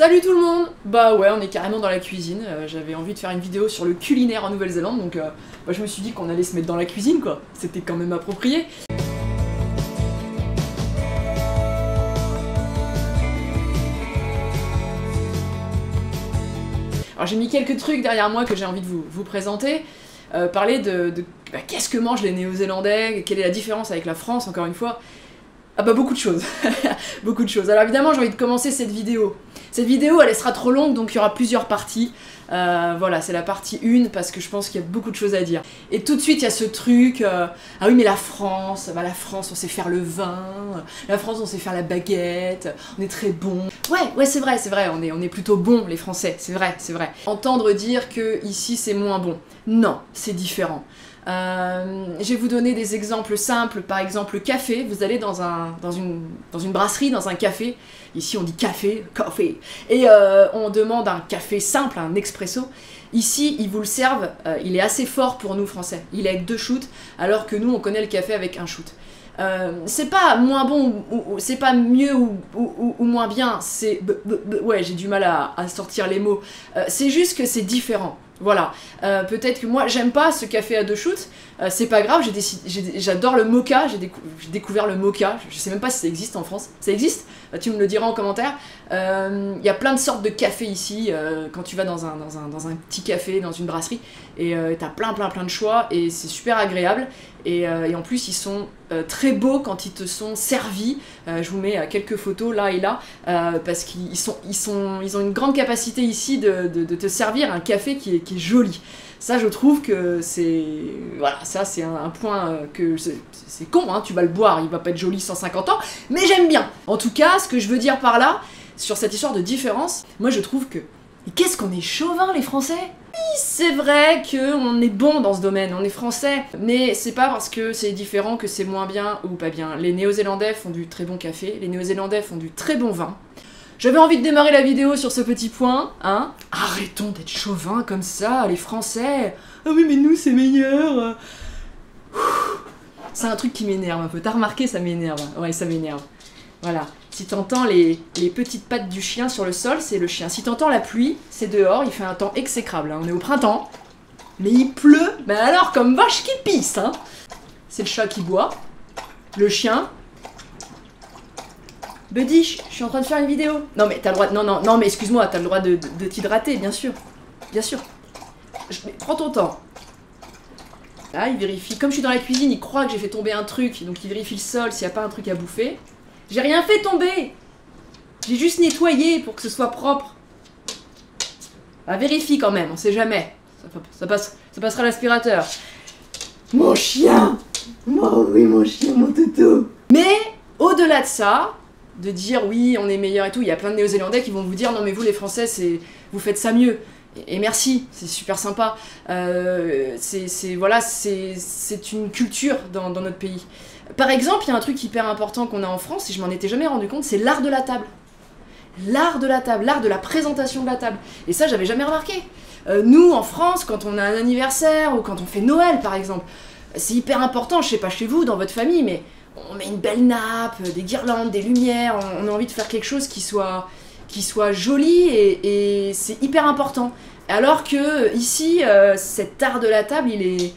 Salut tout le monde! Bah ouais, on est carrément dans la cuisine, j'avais envie de faire une vidéo sur le culinaire en Nouvelle-Zélande, donc bah, je me suis dit qu'on allait se mettre dans la cuisine quoi, c'était quand même approprié. Alors j'ai mis quelques trucs derrière moi que j'ai envie de vous présenter, parler de bah, qu'est-ce que mangent les Néo-Zélandais, quelle est la différence avec la France encore une fois. Ah bah beaucoup de choses, beaucoup de choses. Alors évidemment j'ai envie de commencer cette vidéo. Cette vidéo elle sera trop longue donc il y aura plusieurs parties. Voilà, c'est la partie 1 parce que je pense qu'il y a beaucoup de choses à dire. Et tout de suite il y a ce truc, ah oui mais la France on sait faire le vin, la France on sait faire la baguette, on est très bon. Ouais c'est vrai, on est plutôt bons les Français, c'est vrai. Entendre dire que ici c'est moins bon, non, c'est différent. Je vais vous donner des exemples simples, par exemple le café, vous allez dans une brasserie, dans un café, ici on dit café, et on demande un café simple, un expresso, ici ils vous le servent, il est assez fort pour nous français, il est avec 2 shoots, alors que nous on connaît le café avec 1 shoot. C'est pas moins bon, c'est pas mieux ou moins bien, c'est... Ouais, j'ai du mal à sortir les mots, c'est juste que c'est différent. Voilà, peut-être que moi j'aime pas ce café à 2 shoots, c'est pas grave, j'adore le mocha, j'ai découvert le mocha, je sais même pas si ça existe en France, ça existe? Tu me le diras en commentaire. Il y a plein de sortes de cafés ici, quand tu vas dans un petit café, dans une brasserie, et t'as plein de choix, et c'est super agréable, et en plus ils sont très beaux quand ils te sont servis, je vous mets quelques photos là et là, parce qu'ils ont une grande capacité ici de te servir un café qui est joli. Ça je trouve que c'est... Voilà, ça c'est un point que... C'est con, hein, tu vas le boire, il va pas être joli 150 ans, mais j'aime bien. En tout cas, ce que je veux dire par là, sur cette histoire de différence, moi je trouve que... Et qu'est-ce qu'on est chauvin les Français? Oui, c'est vrai qu'on est bon dans ce domaine, on est français, mais c'est pas parce que c'est différent que c'est moins bien ou pas bien. Les Néo-Zélandais font du très bon café, les Néo-Zélandais font du très bon vin. J'avais envie de démarrer la vidéo sur ce petit point, hein. Arrêtons d'être chauvin comme ça, les Français. Ah oui mais nous c'est meilleur. C'est un truc qui m'énerve un peu, t'as remarqué, ça m'énerve. Ouais, ça m'énerve. Voilà. Si t'entends les petites pattes du chien sur le sol, c'est le chien. Si t'entends la pluie, c'est dehors, il fait un temps exécrable. Hein. On est au printemps, mais il pleut, mais alors comme vache qui pisse. Hein. C'est le chat qui boit, le chien. Buddy, je suis en train de faire une vidéo. Non mais t'as le droit de... Non mais excuse-moi, t'as le droit de t'hydrater, bien sûr. Bien sûr. Prends ton temps. Là, il vérifie. Comme je suis dans la cuisine, il croit que j'ai fait tomber un truc, donc il vérifie le sol s'il n'y a pas un truc à bouffer. J'ai rien fait tomber. J'ai juste nettoyé pour que ce soit propre. Ah, vérifie quand même, on sait jamais. Ça passera l'aspirateur. Mon chien. Oh oui, mon chien, mon toutou. Mais, au-delà de ça, de dire oui, on est meilleur et tout, il y a plein de Néo-Zélandais qui vont vous dire non mais vous les Français, vous faites ça mieux. Et merci, c'est super sympa. Voilà, c'est une culture dans notre pays. Par exemple, il y a un truc hyper important qu'on a en France, et je m'en étais jamais rendu compte, c'est l'art de la table. L'art de la table, l'art de la présentation de la table. Et ça, j'avais jamais remarqué. Nous, en France, quand on a un anniversaire, ou quand on fait Noël, par exemple, c'est hyper important, je sais pas chez vous, dans votre famille, mais on met une belle nappe, des guirlandes, des lumières, on a envie de faire quelque chose qui soit joli, et c'est hyper important. Alors que ici, cet art de la table, il est...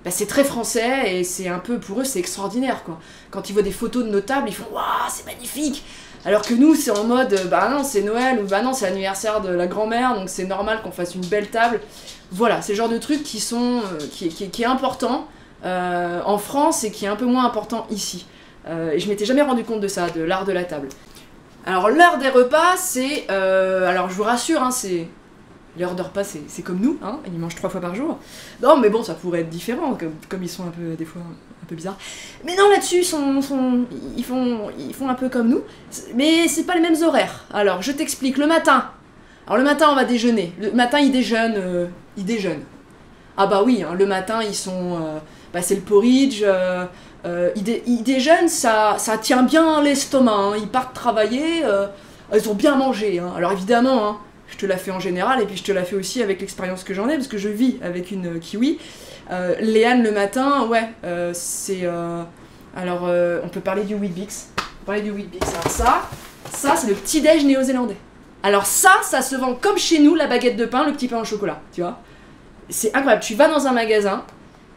Bah, c'est très français et c'est un peu, pour eux, c'est extraordinaire quoi. Quand ils voient des photos de nos tables, ils font « Waouh, c'est magnifique !» Alors que nous, c'est en mode « Bah non, c'est Noël » ou « Bah non, c'est l'anniversaire de la grand-mère, donc c'est normal qu'on fasse une belle table. » Voilà, c'est le genre de truc qui est important en France et qui est un peu moins important ici. Et je m'étais jamais rendu compte de ça, de l'art de la table. Alors l'heure des repas, c'est... alors je vous rassure, hein, c'est... L'heure de repas, c'est comme nous, hein, ils mangent 3 fois par jour. Non, mais bon, ça pourrait être différent, comme ils sont un peu, des fois, un peu bizarres. Mais non, là-dessus, ils font un peu comme nous, mais c'est pas les mêmes horaires. Alors, je t'explique, le matin. Alors, le matin, on va déjeuner. Le matin, ils déjeunent. Ah bah oui, hein, le matin, ils sont... bah, c'est le porridge... ils déjeunent, ça tient bien l'estomac, hein, ils partent travailler, ils ont bien mangé. Hein. Alors, évidemment... Hein, je te la fais en général, et puis je te la fais aussi avec l'expérience que j'en ai, parce que je vis avec une kiwi. Léane, le matin, ouais, c'est... alors, on peut parler du Weet-Bix. Alors ça, c'est le petit-déj néo-zélandais. Alors ça se vend comme chez nous, la baguette de pain, le petit pain au chocolat, tu vois. C'est incroyable, tu vas dans un magasin,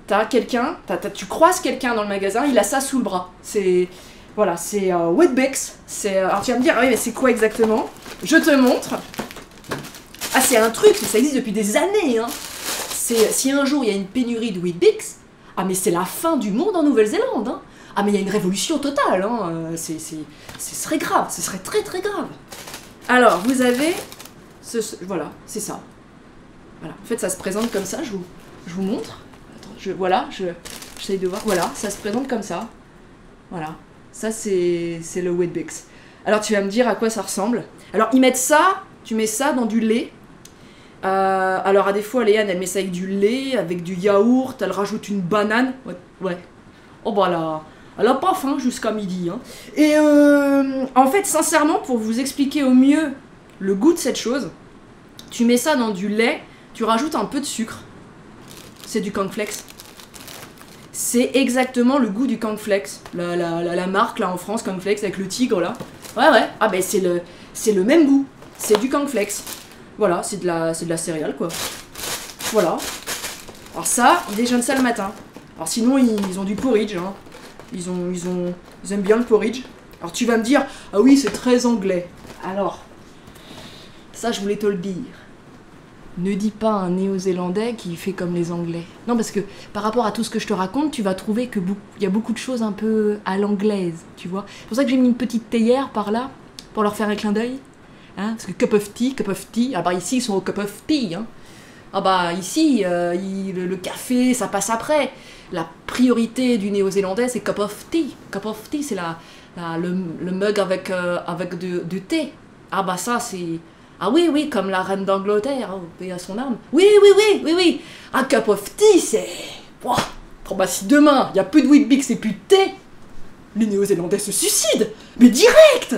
t'as quelqu'un, tu croises quelqu'un dans le magasin, il a ça sous le bras. C'est... Voilà, c'est Weet-Bix. Alors tu vas me dire, ah oui, mais c'est quoi exactement? Je te montre. Ah, c'est un truc, ça existe depuis des années, hein. Si un jour il y a une pénurie de Weet-Bix, ah mais c'est la fin du monde en Nouvelle-Zélande, hein. Ah mais il y a une révolution totale, hein. Ce serait grave, ce serait très très grave. Alors, vous avez... voilà, c'est ça. Voilà, en fait ça se présente comme ça, je vous montre. Attends, voilà, j'essaye de voir. Voilà, ça se présente comme ça. Voilà, ça c'est le Weet-Bix. Alors tu vas me dire à quoi ça ressemble. Alors ils mettent ça, tu mets ça dans du lait. Alors à des fois Léane elle met ça avec du lait, avec du yaourt, elle rajoute une banane. Ouais. Oh bah là, elle a pas faim jusqu'à midi. Hein. Et en fait sincèrement pour vous expliquer au mieux le goût de cette chose, tu mets ça dans du lait, tu rajoutes un peu de sucre. C'est du cornflakes. C'est exactement le goût du cornflakes. La marque là en France, cornflakes avec le tigre là. Ouais. Ah ben c'est le même goût. C'est du cornflakes. Voilà, c'est de la céréale quoi. Voilà. Alors ça, ils déjeunent ça le matin. Alors sinon ils ont du porridge. Hein. Ils aiment bien le porridge. Alors tu vas me dire, ah oui c'est très anglais. Alors, ça je voulais te le dire. Ne dis pas un néo-zélandais qui fait comme les anglais. Non, parce que par rapport à tout ce que je te raconte, tu vas trouver qu'il y a beaucoup de choses un peu à l'anglaise, tu vois. C'est pour ça que j'ai mis une petite théière par là, pour leur faire un clin d'œil. Hein, parce que cup of tea, ah bah ici ils sont au cup of tea. Hein. Ah bah ici, le café, ça passe après. La priorité du néo-zélandais, c'est cup of tea. Cup of tea, c'est le mug avec du thé. Ah bah ça, c'est... Ah oui, comme la reine d'Angleterre, hein, paix à son âme. Oui. Un cup of tea, c'est... Wow. Oh bah si demain, il y a peu de Weet-Bix et plus de thé, les Néo-Zélandais se suicident. Mais direct.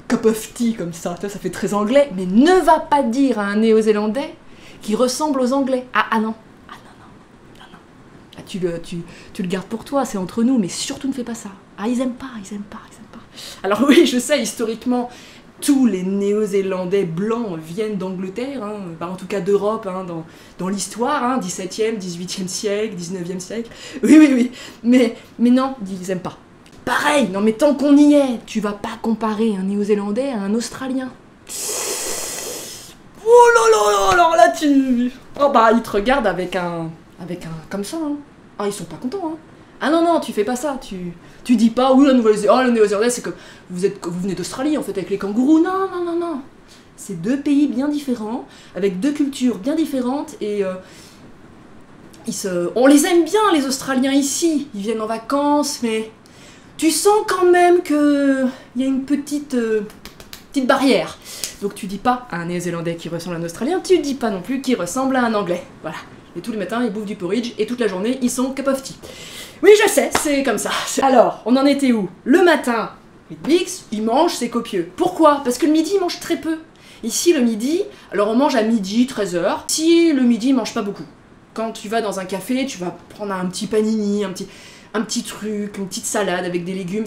Cup of tea comme ça fait très anglais. Mais ne va pas dire à un Néo-Zélandais qui ressemble aux Anglais. Ah non. Ah, tu le gardes pour toi, c'est entre nous, mais surtout ne fais pas ça. Ah, ils aiment pas. Alors oui, je sais, historiquement... Tous les Néo-Zélandais blancs viennent d'Angleterre, hein, en tout cas d'Europe, hein, dans l'histoire, hein, 17e, 18e siècle, 19e siècle. Oui. Mais non, ils aiment pas. Pareil, non mais tant qu'on y est, tu vas pas comparer un Néo-Zélandais à un Australien. Oh là, alors là tu... Oh bah ils te regardent avec un... comme ça, hein. Ah ils sont pas contents, hein. Ah non, tu fais pas ça, tu dis pas, oui, le Néo-Zélandais, c'est que vous venez d'Australie, en fait, avec les kangourous. Non. C'est deux pays bien différents, avec deux cultures bien différentes, et on les aime bien, les Australiens, ici. Ils viennent en vacances, mais tu sens quand même qu'il y a une petite barrière. Donc tu dis pas à un Néo-Zélandais qui ressemble à un Australien, tu dis pas non plus qu'il ressemble à un Anglais. Voilà. Et tous les matins, ils bouffent du porridge, et toute la journée, ils sont cup of tea. Oui, je sais, c'est comme ça. Alors, on en était où? Le matin, Weet-Bix, il mange, c'est copieux. Pourquoi? Parce que le midi, il mange très peu. Ici, le midi, alors on mange à midi, 13h. Si le midi, il mange pas beaucoup. Quand tu vas dans un café, tu vas prendre un petit panini, un petit truc, une petite salade avec des légumes.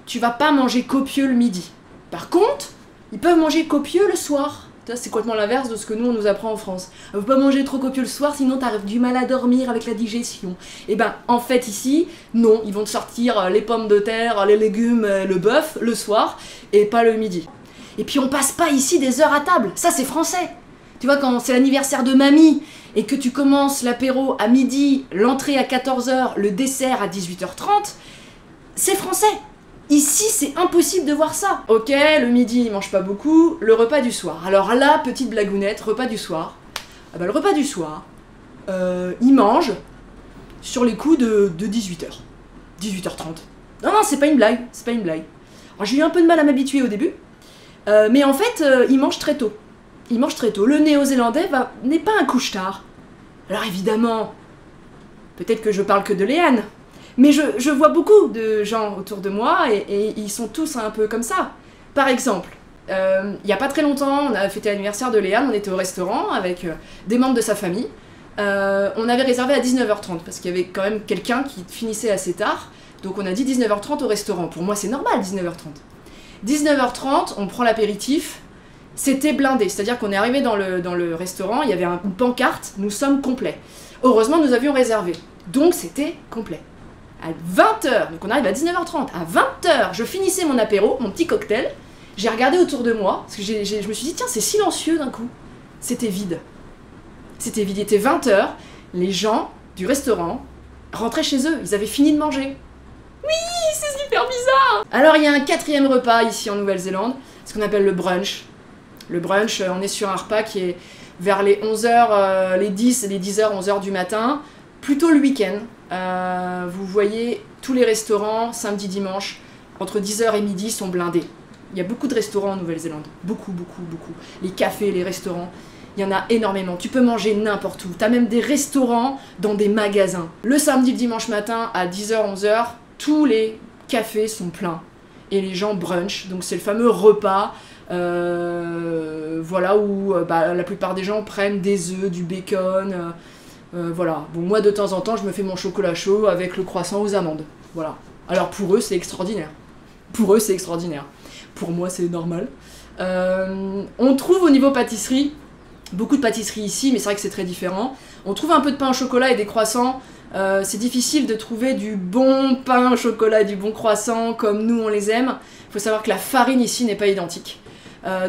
Tu vas pas manger copieux le midi. Par contre, ils peuvent manger copieux le soir. C'est complètement l'inverse de ce que nous on nous apprend en France. Faut pas manger trop copieux le soir, sinon t'arrives du mal à dormir avec la digestion. Et ben en fait ici, non, ils vont te sortir les pommes de terre, les légumes, le bœuf le soir et pas le midi. Et puis on passe pas ici des heures à table, ça c'est français. Tu vois quand c'est l'anniversaire de mamie et que tu commences l'apéro à midi, l'entrée à 14h, le dessert à 18h30, c'est français. Ici, c'est impossible de voir ça. Ok, le midi, il mange pas beaucoup, le repas du soir. Alors là, petite blagounette, repas du soir. Ah bah le repas du soir, il mange sur les coups de 18h. 18h30. Non, c'est pas une blague, Alors j'ai eu un peu de mal à m'habituer au début, mais en fait, il mange très tôt. Le Néo-Zélandais n'est pas un couche-tard. Alors évidemment, peut-être que je parle que de Léane, mais je vois beaucoup de gens autour de moi et ils sont tous un peu comme ça. Par exemple, il y a pas très longtemps, on a fêté l'anniversaire de Léane, on était au restaurant avec des membres de sa famille. On avait réservé à 19h30 parce qu'il y avait quand même quelqu'un qui finissait assez tard. Donc on a dit 19h30 au restaurant. Pour moi c'est normal 19h30. 19h30, on prend l'apéritif C'était blindé, c'est-à-dire qu'on est arrivé dans le restaurant, il y avait une pancarte, nous sommes complets. Heureusement, nous avions réservé, donc c'était complet. À 20h, donc on arrive à 19h30, à 20h, je finissais mon apéro, mon petit cocktail, j'ai regardé autour de moi, parce que je me suis dit, tiens, c'est silencieux d'un coup. C'était vide. C'était vide, il était 20h, les gens du restaurant rentraient chez eux, ils avaient fini de manger. Oui, c'est super bizarre. Alors il y a un 4e repas ici en Nouvelle-Zélande, ce qu'on appelle le brunch. Le brunch, on est sur un repas qui est vers les 11h, les 10h, 11h du matin, plutôt le week-end. Vous voyez, tous les restaurants, samedi, dimanche, entre 10h et midi sont blindés. Il y a beaucoup de restaurants en Nouvelle-Zélande. Beaucoup, beaucoup, beaucoup. Les cafés, les restaurants, il y en a énormément. Tu peux manger n'importe où. T'as même des restaurants dans des magasins. Le samedi, le dimanche matin, à 10h, 11h, tous les cafés sont pleins. Et les gens brunch. Donc c'est le fameux repas, voilà, où la plupart des gens prennent des œufs, du bacon. Voilà. Bon, moi, de temps en temps, je me fais mon chocolat chaud avec le croissant aux amandes. Voilà. Alors pour eux, c'est extraordinaire. Pour eux, c'est extraordinaire. Pour moi, c'est normal. On trouve au niveau pâtisserie, beaucoup de pâtisseries ici, mais c'est vrai que c'est très différent. On trouve un peu de pain au chocolat et des croissants. C'est difficile de trouver du bon pain au chocolat et du bon croissant comme nous on les aime. Il faut savoir que la farine ici n'est pas identique.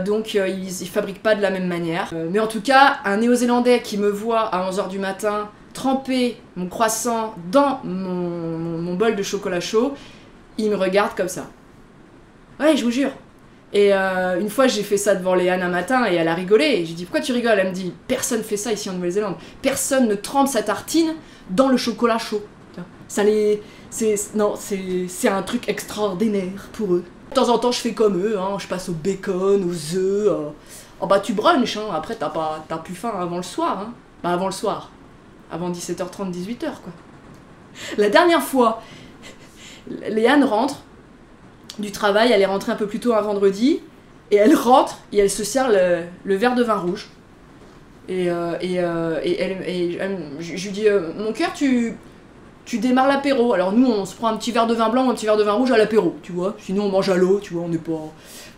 Donc ils fabriquent pas de la même manière. Mais en tout cas, un Néo-Zélandais qui me voit à 11h du matin tremper mon croissant dans mon bol de chocolat chaud, il me regarde comme ça. Ouais, je vous jure. Et une fois, j'ai fait ça devant Léane un matin et elle a rigolé. Et j'ai dit, pourquoi tu rigoles? Elle me dit, personne fait ça ici en Nouvelle-Zélande. Personne ne trempe sa tartine dans le chocolat chaud. Ça les... Non, c'est un truc extraordinaire pour eux. De temps en temps, je fais comme eux, hein, je passe au bacon, aux œufs. Oh bah tu brunch, hein. Après t'as plus faim avant le soir. Hein. Bah avant le soir. Avant 17h30, 18h quoi. La dernière fois, Léane rentre du travail, elle est rentrée un peu plus tôt un vendredi, et elle rentre, et elle se sert le verre de vin rouge. Et je lui dis, mon cœur, tu démarres l'apéro. Alors nous, on se prend un petit verre de vin blanc ou un petit verre de vin rouge à l'apéro, tu vois. Sinon, on mange à l'eau, tu vois,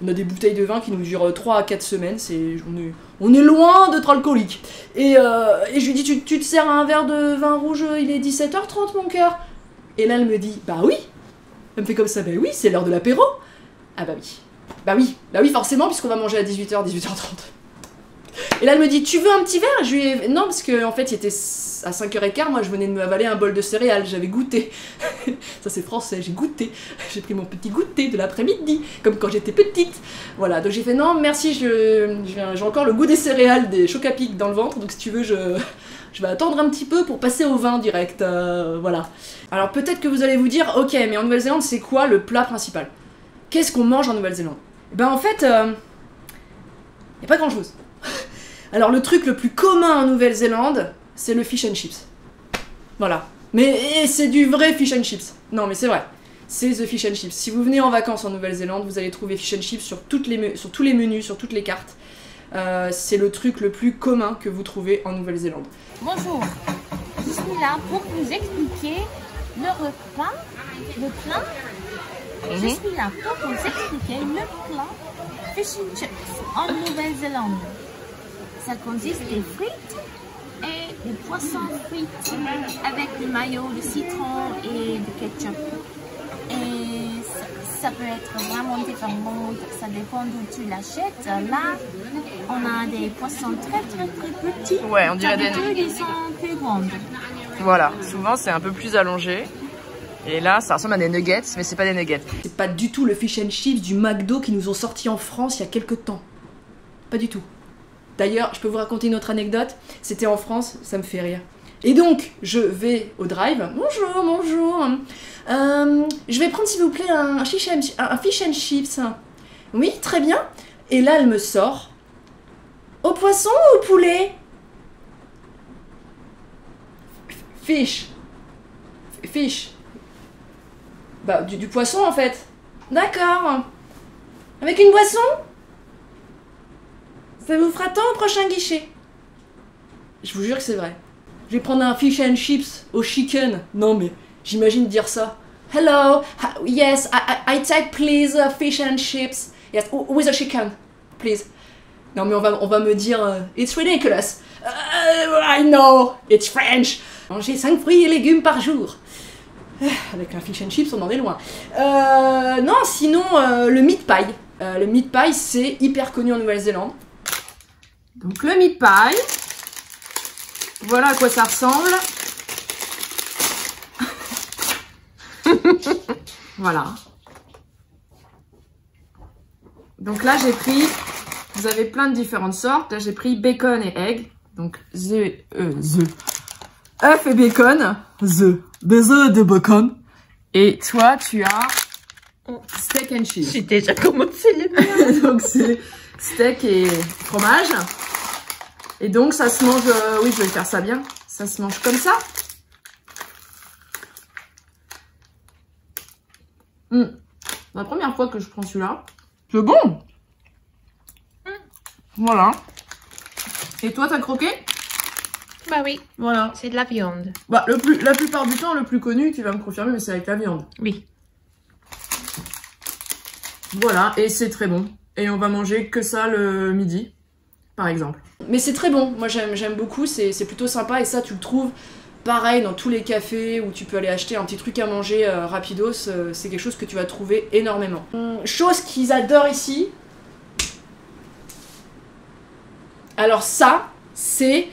on a des bouteilles de vin qui nous durent 3 à 4 semaines, on est loin d'être alcoolique. Et je lui dis, tu te sers un verre de vin rouge, il est 17h30, mon cœur. Et là, elle me dit, bah oui. Elle me fait comme ça, bah oui, c'est l'heure de l'apéro. Ah bah oui. Bah oui, forcément, puisqu'on va manger à 18h, 18h30. Et là, elle me dit, tu veux un petit verre? Je lui ai... Non, parce qu'en fait, il était à 5h15, moi, je venais de me avaler un bol de céréales, j'avais goûté. Ça, c'est français, j'ai goûté. J'ai pris mon petit goûter de l'après-midi, comme quand j'étais petite. Voilà, donc j'ai fait, non, merci, j'ai encore le goût des céréales, des chocs à pic dans le ventre, donc si tu veux, je vais attendre un petit peu pour passer au vin direct, voilà. Alors peut-être que vous allez vous dire, ok, mais en Nouvelle-Zélande, c'est quoi le plat principal? Qu'est-ce qu'on mange en Nouvelle-Zélande? Ben en fait, y a pas grand-chose. Alors le truc le plus commun en Nouvelle-Zélande, c'est le fish and chips. Voilà. Mais c'est du vrai fish and chips. Non mais c'est vrai. C'est the fish and chips. Si vous venez en vacances en Nouvelle-Zélande, vous allez trouver fish and chips sur tous les menus, sur toutes les cartes. C'est le truc le plus commun que vous trouvez en Nouvelle-Zélande. Bonjour, je suis là pour vous expliquer le repas, le plat. Je suis là pour vous expliquer le plat fish and chips en Nouvelle-Zélande. Ça consiste des frites et des poissons frites avec du mayo, du citron et du ketchup. Et ça peut être vraiment différent, ça dépend d'où tu l'achètes. Là, on a des poissons très petits. Ouais, on dirait des... Ils sont plus grands. Voilà, souvent c'est un peu plus allongé. Et là, ça ressemble à des nuggets, mais c'est pas des nuggets. C'est pas du tout le fish and chips du McDo qui nous ont sorti en France il y a quelques temps. Pas du tout. D'ailleurs, je peux vous raconter une autre anecdote. C'était en France, ça me fait rire. Et donc, je vais au drive. Bonjour, bonjour. Je vais prendre s'il vous plaît un fish and chips. Oui, très bien. Et là, elle me sort. Au poisson ou au poulet? Fish. Fish. Bah, du poisson en fait. D'accord. Avec une boisson? Ça vous fera tant au prochain guichet. Je vous jure que c'est vrai. Je vais prendre un fish and chips au chicken. Non mais, j'imagine dire ça. Hello, yes, I take please fish and chips. Yes, with a chicken, please. Non mais on va me dire it's ridiculous. I know, it's French. Manger 5 fruits et légumes par jour. Avec un fish and chips, on en est loin. Non, sinon le meat pie. Le meat pie, c'est hyper connu en Nouvelle-Zélande. Donc le meat pie. Voilà à quoi ça ressemble. Voilà. Donc là j'ai pris, vous avez plein de différentes sortes. Là j'ai pris bacon et egg. Donc œuf et bacon. Des œufs de bacon. Et toi tu as steak and cheese. J'ai déjà commencé les miens. Donc c'est steak et fromage. Et donc ça se mange, oui je vais faire ça bien. Ça se mange comme ça. La première fois que je prends celui-là. C'est bon. Voilà. Et toi, t'as croqué? Bah oui, Voilà. c'est de la viande. Bah, la plupart du temps, le plus connu, tu vas me confirmer, mais c'est avec la viande. Oui. Voilà, et c'est très bon. Et on va manger que ça le midi, par exemple. Mais c'est très bon. Moi, j'aime beaucoup. C'est plutôt sympa. Et ça, tu le trouves pareil dans tous les cafés où tu peux aller acheter un petit truc à manger rapidos. C'est quelque chose que tu vas trouver énormément. Chose qu'ils adorent ici. Alors ça, c'est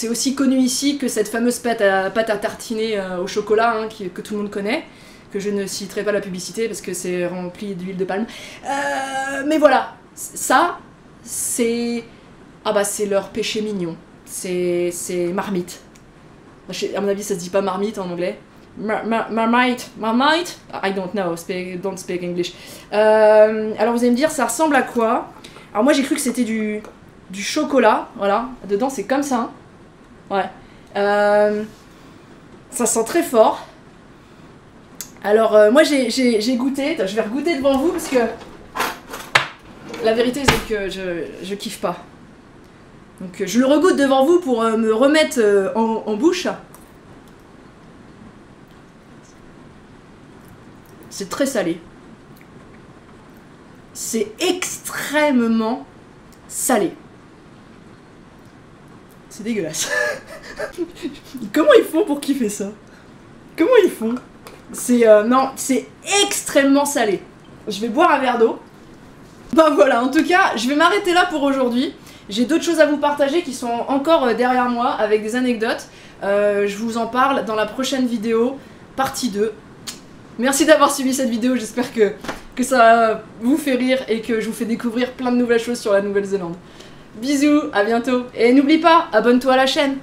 aussi connu ici que cette fameuse pâte à tartiner au chocolat hein, que tout le monde connaît, que je ne citerai pas la publicité parce que c'est rempli d'huile de palme. Mais voilà, ça, c'est leur péché mignon. C'est marmite. À mon avis, ça se dit pas marmite en anglais. Marmite. I don't know, don't speak English. Alors vous allez me dire, ça ressemble à quoi? Alors moi j'ai cru que c'était du chocolat, voilà. Dedans c'est comme ça. Ouais. Ça sent très fort. Alors moi j'ai goûté, je vais regoûter devant vous parce que la vérité c'est que je kiffe pas. Donc je le regoute devant vous pour me remettre en bouche. C'est très salé. C'est extrêmement salé. C'est dégueulasse. Comment ils font pour kiffer ça? Comment ils font? Non, c'est extrêmement salé. Je vais boire un verre d'eau. Bah voilà, en tout cas, je vais m'arrêter là pour aujourd'hui. J'ai d'autres choses à vous partager qui sont encore derrière moi avec des anecdotes. Je vous en parle dans la prochaine vidéo, partie 2. Merci d'avoir suivi cette vidéo, j'espère que ça vous fait rire et que je vous fais découvrir plein de nouvelles choses sur la Nouvelle-Zélande. Bisous, à bientôt. Et n'oublie pas, abonne-toi à la chaîne.